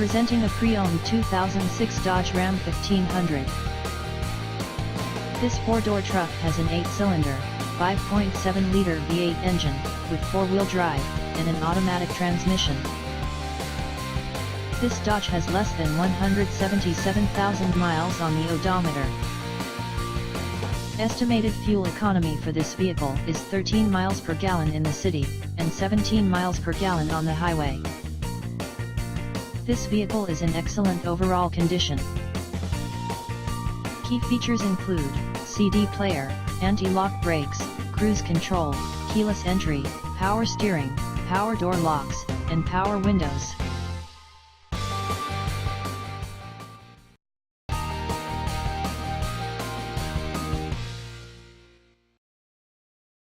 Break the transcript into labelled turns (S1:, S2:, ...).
S1: Presenting a pre-owned 2006 Dodge Ram 1500. This 4-door truck has an 8-cylinder, 5.7-liter V8 engine, with 4-wheel drive, and an automatic transmission. This Dodge has less than 177,000 miles on the odometer. Estimated fuel economy for this vehicle is 13 miles per gallon in the city, and 17 miles per gallon on the highway. This vehicle is in excellent overall condition. Key features include CD player, anti-lock brakes, cruise control, keyless entry, power steering, power door locks, and power windows.